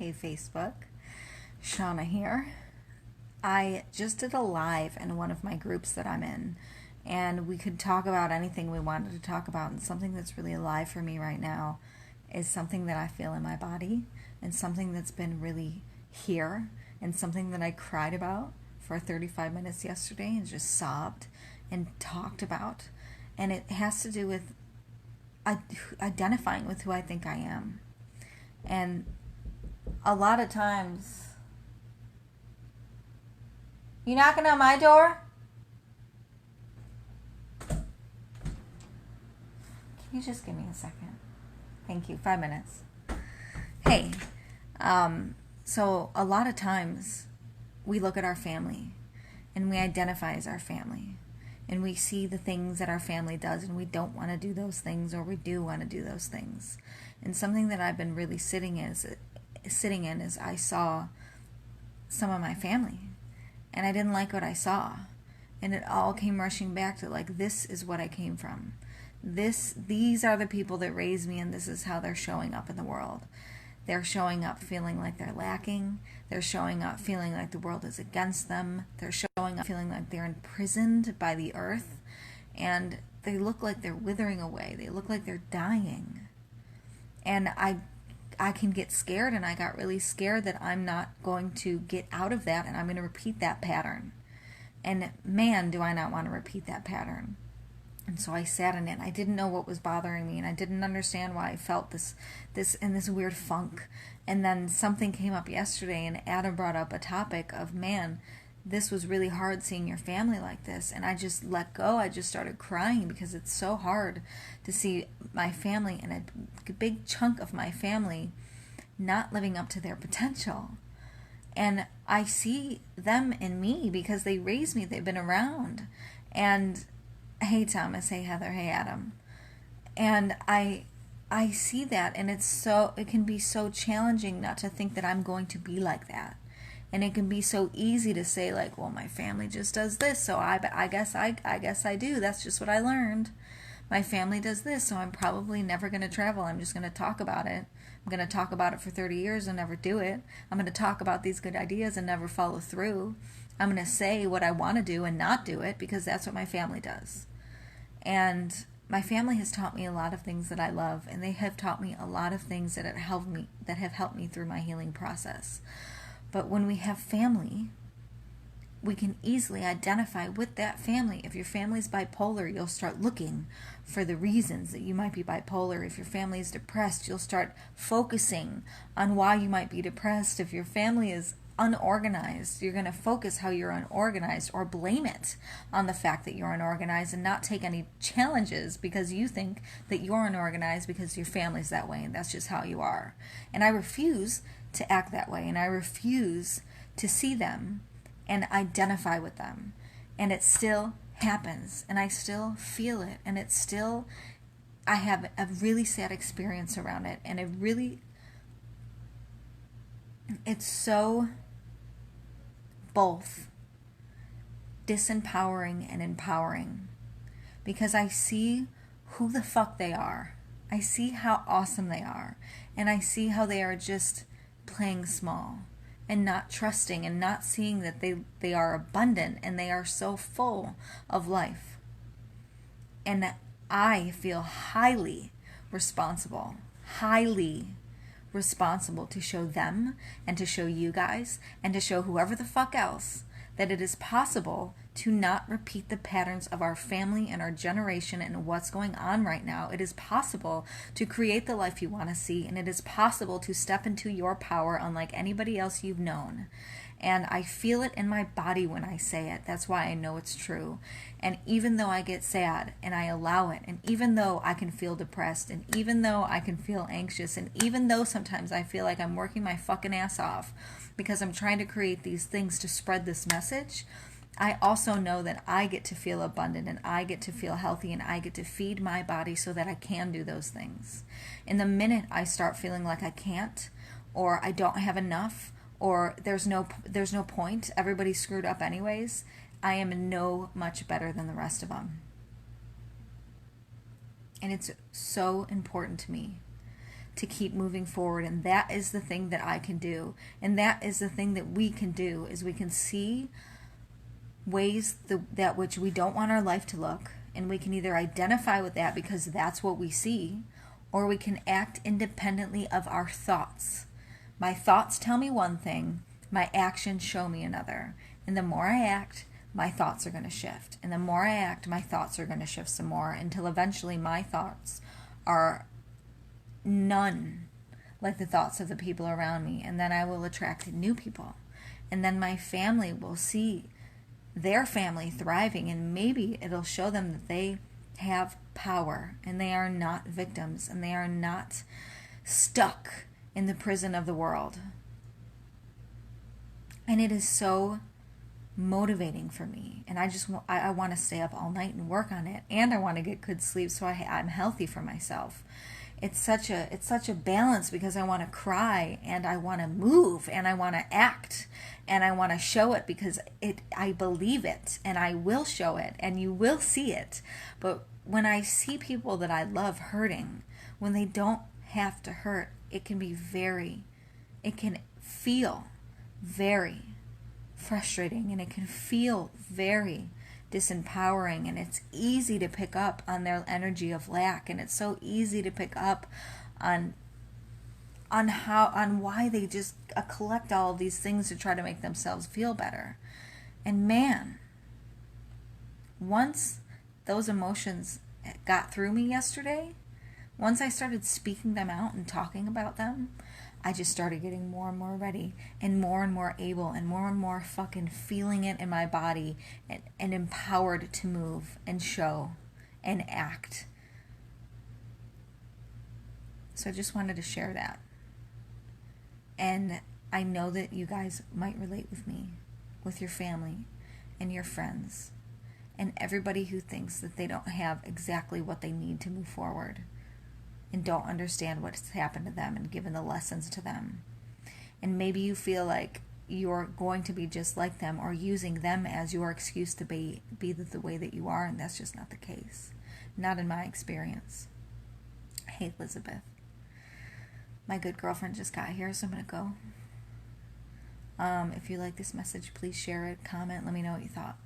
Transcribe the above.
Hey Facebook, Shauna here. I just did a live in one of my groups that I'm in, and we could talk about anything we wanted to talk about. And something that's really alive for me right now is something that I feel in my body, and something that's been really here, and something that I cried about for 35 minutes yesterday and just sobbed and talked about. And it has to do with identifying with who I think I am. And a lot of times, you knocking on my door? Can you just give me a second? Thank you. 5 minutes. Hey, so a lot of times we look at our family and we identify as our family. And we see the things that our family does, and we don't want to do those things, or we do want to do those things. And something that I've been really sitting in is I saw some of my family, and I didn't like what I saw. And it all came rushing back to, like, this is what I came from. These are the people that raised me, and this is how they're showing up in the world. They're showing up feeling like they're lacking. They're showing up feeling like the world is against them. They're showing up feeling like they're imprisoned by the earth. And they look like they're withering away. They look like they're dying. And I can get scared, and I got really scared that I'm not going to get out of that, and I'm going to repeat that pattern. And man, do I not want to repeat that pattern. And so I sat in it. I didn't know what was bothering me, and I didn't understand why I felt this weird funk. And then something came up yesterday, and Adam brought up a topic of, man, this was really hard seeing your family like this. And I just let go. I just started crying because it's so hard to see my family, and a big chunk of my family, not living up to their potential. And I see them in me because they raised me. They've been around. And hey Thomas, hey Heather, hey Adam. And I see that, and it can be so challenging not to think that I'm going to be like that. And it can be so easy to say, like, well, my family just does this, so I guess I do. That's just what I learned. My family does this, so I'm probably never going to travel. I'm just going to talk about it. I'm going to talk about it for 30 years and never do it. I'm going to talk about these good ideas and never follow through. I'm going to say what I want to do and not do it because that's what my family does. And my family has taught me a lot of things that I love, and they have taught me a lot of things that have helped me through my healing process. But when we have family, we can easily identify with that family. If your family's bipolar, you'll start looking for the reasons that you might be bipolar. If your family is depressed, you'll start focusing on why you might be depressed. If your family is unorganized, you're going to focus how you're unorganized, or blame it on the fact that you're unorganized and not take any challenges because you think that you're unorganized because your family's that way and that's just how you are. And I refuse to act that way, and I refuse to see them and identify with them. And it still happens, and I still feel it, and I have a really sad experience around it, and it's so both disempowering and empowering, because I see who the fuck they are. I see how awesome they are, and I see how they are just playing small and not trusting and not seeing that they are abundant and they are so full of life. And I feel highly responsible to show them and to show you guys and to show whoever the fuck else that it is possible to not repeat the patterns of our family and our generation and what's going on right now. It is possible to create the life you want to see, and it is possible to step into your power unlike anybody else you've known. And I feel it in my body when I say it. That's why I know it's true. And even though I get sad and I allow it, and even though I can feel depressed, and even though I can feel anxious, and even though sometimes I feel like I'm working my fucking ass off because I'm trying to create these things to spread this message, I also know that I get to feel abundant, and I get to feel healthy, and I get to feed my body so that I can do those things. And the minute I start feeling like I can't, or I don't have enough, or there's no point, everybody's screwed up anyways, I am no much better than the rest of them. And it's so important to me to keep moving forward. And that is the thing that I can do. And that is the thing that we can do, is we can see ways that which we don't want our life to look, and we can either identify with that because that's what we see, or we can act independently of our thoughts. My thoughts tell me one thing, my actions show me another. And the more I act, my thoughts are going to shift. And the more I act, my thoughts are going to shift some more, until eventually my thoughts are none like the thoughts of the people around me. And then I will attract new people. And then my family will see their family thriving, and maybe it'll show them that they have power and they are not victims and they are not stuck in the prison of the world. And it is so motivating for me, and I want to stay up all night and work on it, and I want to get good sleep so I'm healthy for myself. It's such a balance, because I want to cry and I want to move and I want to act and I want to show it, because I believe it, and I will show it and you will see it. But when I see people that I love hurting, when they don't have to hurt, it can feel very frustrating, and it can feel very disempowering, and it's easy to pick up on their energy of lack, and it's so easy to pick up on why they just collect all of these things to try to make themselves feel better. And man, once those emotions got through me yesterday, once I started speaking them out and talking about them, I just started getting more and more ready and more able and more fucking feeling it in my body, and empowered to move and show and act. So I just wanted to share that. And I know that you guys might relate with me, with your family and your friends, and everybody who thinks that they don't have exactly what they need to move forward, and don't understand what's happened to them and given the lessons to them. And maybe you feel like you're going to be just like them, or using them as your excuse to be the way that you are, and that's just not the case. Not in my experience. Hey, Elizabeth. My good girlfriend just got here, so I'm going to go. If you like this message, please share it, comment, let me know what you thought.